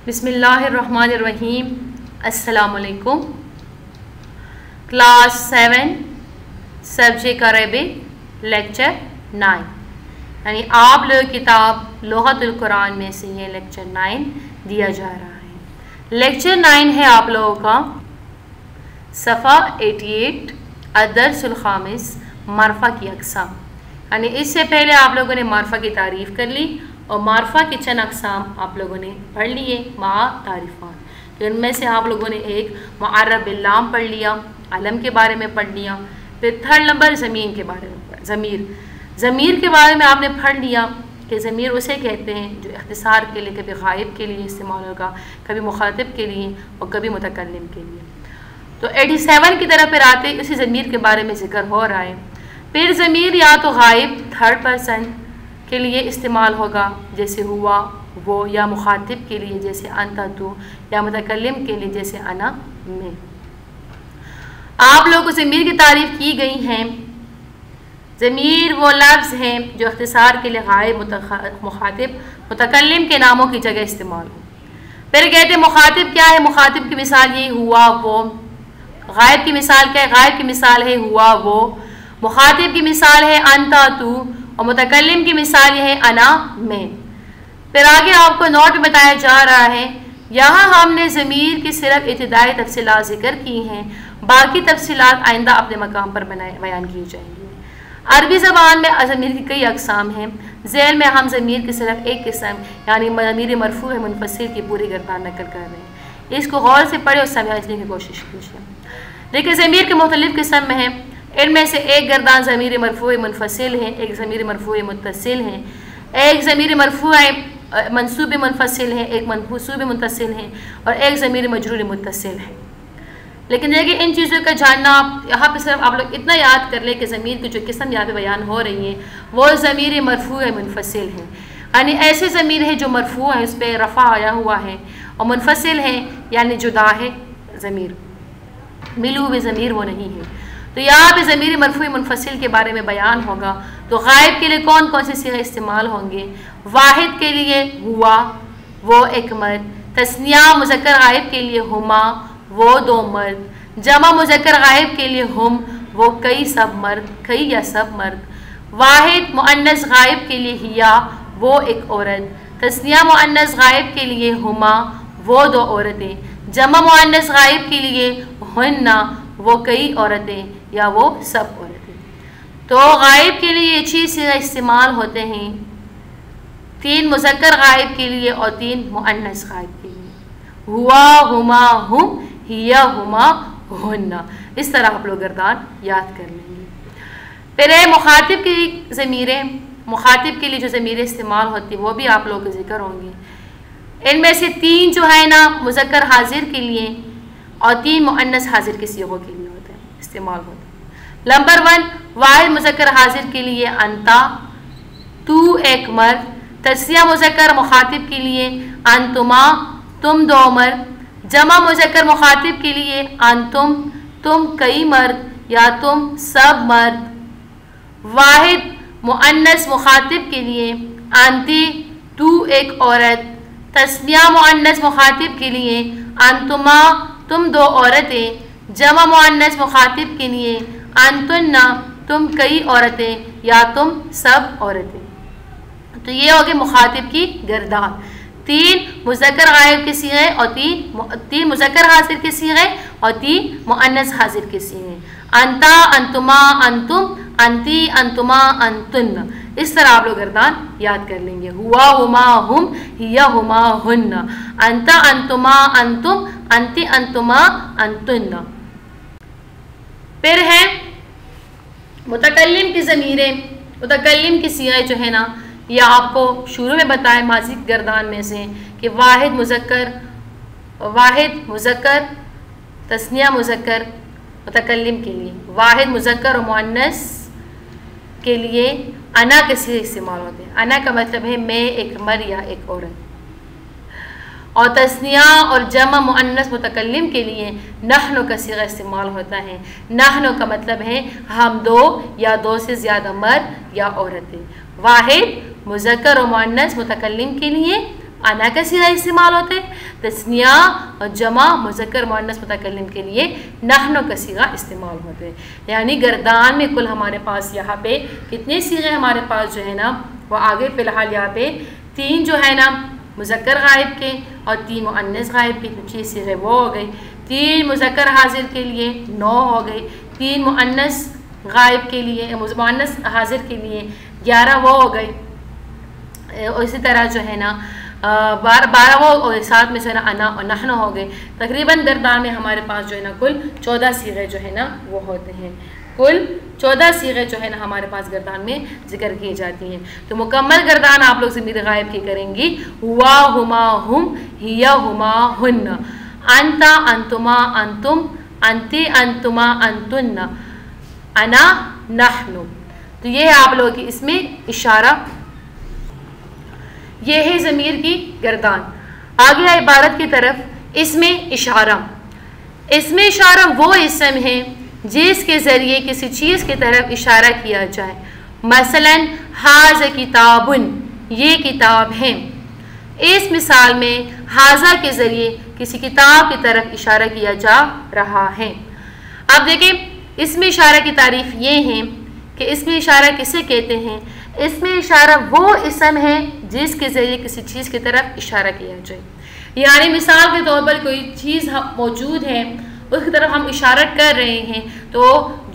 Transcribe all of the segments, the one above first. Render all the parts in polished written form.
بسم اللہ الرحمن الرحیم. السلام علیکم. کلاس 7 سبجیکٹ عربک لیکچر 9 یعنی آپ لوگ کتاب لغت القرآن میں سے یہ لیکچر 9 دیا جا رہا ہے. لیکچر 9 ہے آپ لوگوں کا صفحہ 88 الدرس الخامس معرفہ کی اقسام. یعنی اس سے پہلے آپ لوگوں نے معرفہ کی تعریف کر لی اور معرفہ کے چند اقسام آپ لوگوں نے پڑھ لیے مع تعریفات. تو ان میں سے آپ لوگوں نے ایک معرب باللام پڑھ لیا، علم کے بارے میں پڑھ لیا. پھر تھرڈ نمبر زمین کے بارے میں ضمیر کے بارے میں آپ نے پڑھ لیا کہ ضمیر اسے کہتے ہیں جو اختصار کے لیے کبھی غائب کے لیے استعمال ہوگا، کبھی مخاطب کے لیے اور کبھی متکلم کے لیے. تو 87 کی طرف پھر آتے اسی ضمیر کے بارے میں ذکر ہو رہا ہے. پھر ضمیر یا تو غائب تھرڈ پرسن کے لیے استعمال ہوگا جیسے ہوا وہ، یا مخاطب کے لیے جیسے انت تو، یا متکلم کے لیے جیسے انا میں. آپ لوگوں کو ضمیر کی تعریف کی گئی ہیں. ضمیر وہ لفظ ہیں جو اختصار کے لیے غائب، مخاطب، متکلم کے ناموں کی جگہ استعمال ہو. پھر کہتے ہیں مخاطب کیا ہے؟ مخاطب کی مثال یہ ہوا وہ. غائب کی مثال کیا ہے؟ غائب کی مثال ہے ہوا وہ. مخاطب کی مثال ہے انت تو اور متکلم کی مثال یہ ہے انا میں. پھر آگے آپ کو نوٹ میں بتایا جا رہا ہے یہاں ہم نے ضمیر کی صرف ابتدائی تفصیلات ذکر کی ہیں، باقی تفصیلات آئندہ اپنے مقام پر بیان کی جائیں گی. عربی زبان میں ضمیر کی کئی اقسام ہیں. ذیل میں ہم ضمیر کی صرف ایک قسم یعنی ضمیر مرفوع منفصل کی پوری گردان نقل کر رہے ہیں. اس کو غور سے پڑھے اور سمجھنے کی کوشش کیجیے. دیکھیں ضمیر کے مختلف قسم میں ہیں. ان میں سے ایک گردان ضمیر مرفوع منفصل ہے، ایک ضمیر مرفوع متصل ہے، ایک ضمیر مرفوع منصوب منفصل ہے، ایک منصوب متصل ہے اور ایک ضمیر مجرور متصل ہے. لیکن دیکھیں ان چیزوں کا جاننا یہاں پہ صرف آپ لوگ اتنا یاد کر لیں کہ ضمیر کی جو قسم یہاں پہ بیان ہو رہی ہیں وہ ضمیر مرفوع منفصل ہے. یعنی ایسے ضمیر ہے جو مرفوع ہے، اس پہ رفع آیا ہوا ہے، اور منفصل ہے یعنی جدا ہے ضمیر، ملو ہوئے ضمیر وہ نہیں ہے. تو یہاں پہ ضمیر مرفوع منفصل کے بارے میں بیان ہوگا. تو غائب کے لیے کون کون سے صیغے استعمال ہوں گے؟ واحد کے لیے ہوا وہ ایک مرد، تثنیہ مذکر غائب کے لیے ہما وہ دو مرد، جمع مذکر غائب کے لیے ہم وہ کئی سب مرد، کئی یا سب مرد. واحد مؤنث غائب کے لیے ہیا وہ ایک عورت، تثنیہ مؤنث غائب کے لیے ہما وہ دو عورتیں، جمع مؤنث غائب کے لیے ہننا وہ کئی عورتیں یا وہ سب عورتیں. تو غائب کے لیے یہ چیز استعمال ہوتے ہیں 3 مذکر غائب کے لیے اور 3 مؤنث غائب کے لیے. ہوا ہما ہم، ہیا ہما ہننا. اس طرح آپ لوگ گردان یاد کر لیں گے. پھر مخاطب کی ضمیریں، مخاطب کے لیے جو ضمیریں استعمال ہوتی ہیں وہ بھی آپ لوگوں کے ذکر ہوں گے. ان میں سے 3 جو ہے نا مذکر حاضر کے لیے اور 3 مؤنث حاضر کے صیغوں کے لیے ہوتے ہیں، استعمال ہوتے ہیں. نمبر 1 واحد مذکر حاضر کے لیے انتا تو ایک مرد، تثنیہ مذکر مخاطب کے لیے انتما تم 2 مرد، جمع مذکر مخاطب کے لیے انتم تم کئی مرد یا تم سب مرد. واحد مؤنث مخاطب کے لیے انتی تو ایک عورت، تثنیہ مؤنث مخاطب کے لیے انتما تم 2 عورتیں، جمع مؤنث مخاطب کے لیے انتن تم کئی عورتیں یا تم سب عورتیں. تو یہ ہوگی مخاطب کی گردان. 3 مذکر غائب کے صیغے اور 3 مذکر حاضر کے صیغے اور 3 مؤنث حاضر کے صیغے. انتا انتما انتم انتی انتما انتن. اس طرح آپ لوگ گردان یاد کر لیں گے. ہوا ہما ہم، ہیا ہما ہن، انتا انتما انتم انتی انتما انتن. پھر ہے متکلم کی ضمیریں. متکلم کی صیغے جو ہے نا یہ آپ کو شروع میں بتائے ماضی گردان میں سے کہ واحد مذکر تثنیہ مذکر متکلم کے لیے، واحد مذکر و مؤنث کے لیے انا کے صیغے استعمال ہوتے ہیں. انا کا مطلب ہے میں، ایک مرد یا ایک عورت. اور تثنیہ اور جمع مؤنث متکلم کے لیے نحن کا صیغہ استعمال ہوتا ہے. نحن کا مطلب ہے ہم 2 یا 2 سے زیادہ مرد یا عورتیں. واحد مذکر و مؤنث متکلم کے لیے अना का सीगा इस्तेमाल होता है, तस्निया और जमा मुज़क्कर मुअन्नस मुतकल्लिम के लिए नहनो का सीगा इस्तेमाल होते हैं। यानी गर्दान में कुल हमारे पास यहाँ पे कितने सीगे हमारे पास जो है ना वो आगे फ़िलहाल यहाँ पे 3 जो है ना मुज़क्कर गायब के और 3 मुअन्नस गायब के, 6 सीगे वो हो गई। 3 मुज़क्कर हाजिर के लिए 9 हो गई, 3 मुअन्नस गायब के लिए मुअन्नस हाजिर के लिए 11 वो हो गई। और इसी तरह जो है ना 12 वो और साथ में जो है ना अना और नहनो हो गए। तकरीबन गर्दान में हमारे पास जो है ना कुल 14 सीगे जो है ना वो होते हैं। कुल 14 सीगे जो है ना हमारे पास गर्दान में जिक्र की जाती हैं। तो मुकम्मल गर्दान आप लोग ज़मीर गायब की करेंगी, हुआ हुमा हुम, हिया हुमा हुन्न, अंता अंतुमा अंतुम, अंती अंतुमा अंतुन्न, अना नहनु। तो ये है आप लोगों की इसमें इशारा, ये है ज़मीर की गर्दान। आगे है इबारत की तरफ। इसमें इशारा, इसमें इशारा वो इसम है जिसके ज़रिए किसी चीज़ की तरफ इशारा किया जाए। मसलन हाज़ किताबुन, ये किताब है। इस मिसाल में हाज़ा के ज़रिए किसी किताब की तरफ इशारा किया जा रहा है। अब देखें इसमें इशारा की तारीफ़ ये है कि इसमें इशारा किसे कहते हैं। इसमें इशारा वो इसम है जिसके ज़रिए किसी चीज़ की तरफ इशारा किया जाए। यानी मिसाल के तौर पर कोई चीज़ मौजूद है उसकी तरफ हम इशारा कर रहे हैं, तो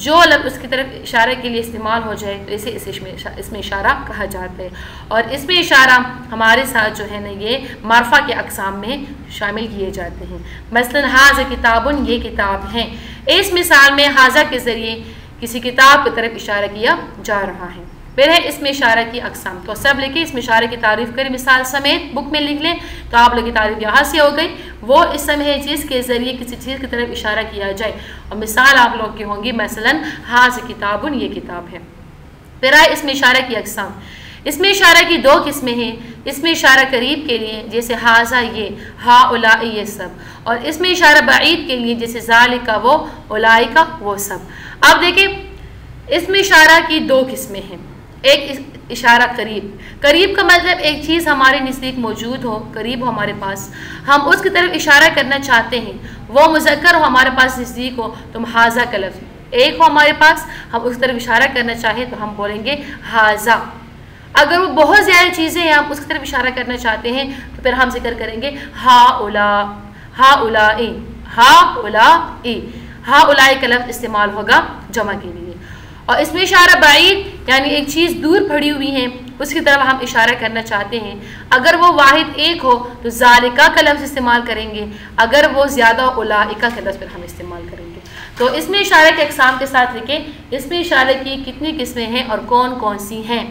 जो लफ्ज़ उसकी तरफ इशारे के लिए इस्तेमाल हो जाए तो इसे इसमें इशारा कहा जाता है। और इसमें इशारा हमारे साथ जो है ना ये मारफा के अक़साम में शामिल किए जाते हैं। मसलन हाज़ा किताबुन, ये किताब है। इस मिसाल में हाज़ा के ज़रिए किसी किताब की तरफ इशारा किया जा रहा है। फिर है इसमें इशारा की अक़साम, तो सब लिखे इसमें इशारे की तारीफ़ करें मिसाल समेत बुक में लिख लें। तो आप लोग की तारीफ़ यहाँ से हो गई। वो इसम है जिसके ज़रिए किसी चीज़ की तरफ इशारा किया जाए। और मिसाल आप लोग की होंगी मसलन हाज़ किताबुन, ये किताब है। फिर है इसमें इशारा की अक़साम। इसमें इशारा की 2 किस्में हैं। इसमें इशारा करीब के लिए जैसे हाज़ा ये, हा उलाई ये सब, और इसमें इशारा बाईद के लिए जैसे ज़ालिका वो, उलाई का वो सब। अब देखें इसमें इशारा की 2 किस्में हैं। एक इशारा करीब, करीब का मतलब एक चीज़ हमारे नज़दीक मौजूद हो, करीब हो हमारे पास, हम उसकी तरफ इशारा करना चाहते हैं, वो मुज़क्कर हो हमारे पास नज़दीक हो तो हम हाज़ा का लफ्ज़ एक हो हमारे पास, हम उसकी तरफ इशारा करना चाहें तो हम बोलेंगे हाज़ा। अगर वो बहुत ज़्यादा चीज़ें हैं हम उसकी तरफ इशारा करना चाहते हैं तो फिर हम जिक्र करेंगे हा उला, हा उलाई, हा उलाई, हा उलाई का लफ्ज़ इस्तेमाल होगा जमा के लिए। और इसमें इशारा बाईद यानी एक चीज़ दूर पड़ी हुई है उसकी तरफ हम इशारा करना चाहते हैं, अगर वो वाहिद एक हो तो ज़ालिका का लफ्ज़ इस्तेमाल करेंगे, अगर वो ज़्यादा उलाइका का लफ्ज़ फिर हम इस्तेमाल करेंगे। तो इसमें इशारे के अक़साम के साथ लिखें इसमें इशारे की कितनी किस्में हैं और कौन कौन सी हैं।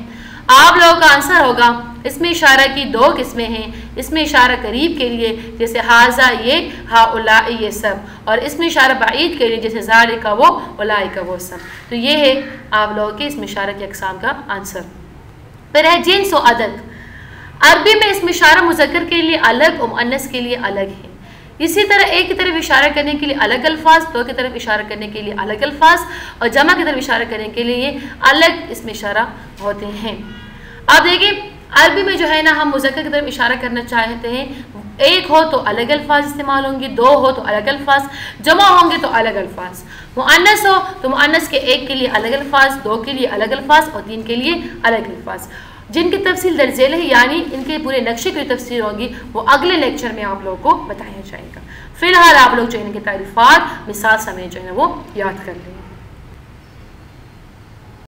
आप लोगों का आंसर होगा इसमें इशारा की 2 किस्में हैं। इसमें इशारा करीब के लिए जैसे हाज़ा ये, हा उलाई ये सब, और इसमें इशारा बाईद के लिए जैसे ज़ालिका वो, उलाइका वो सब। तो ये है आप लोगों के इसमें इशारा के अक़साम का आंसर। फिर है जिन्स व अदद। अरबी में इसमें इशारा मुज़क्कर के लिए अलग और मुअन्नस के लिए अलग है। इसी तरह एक की तरफ इशारा करने के लिए अलग अल्फाज, 2 की तरफ इशारा करने के लिए अलग अल्फाज और जमा की तरफ इशारा करने के लिए अलग इसमें इशारा होते हैं। अब देखिए अरबी में जो है ना हम मुज़क्कर की तरफ इशारा करना चाहते हैं, एक हो तो अलग अल्फाज इस्तेमाल होंगे, 2 हो तो अलग अल्फाज, जमा होंगे तो अलग अल्फाज। मुअन्नस हो तो मुअन्नस के 1 के लिए अलग अल्फाज, 2 के लिए अलग अल्फाज और 3 के लिए अलग अल्फाज, जिनकी तफसील दर्जेल है यानी इनके पूरे नक्शे की तफसील होगी वो अगले लेक्चर में आप लोगों को बताया जाएगा। फिलहाल आप लोग जो है इनके तारीफ़ात मिसाल समय जो है ना वो याद कर लें।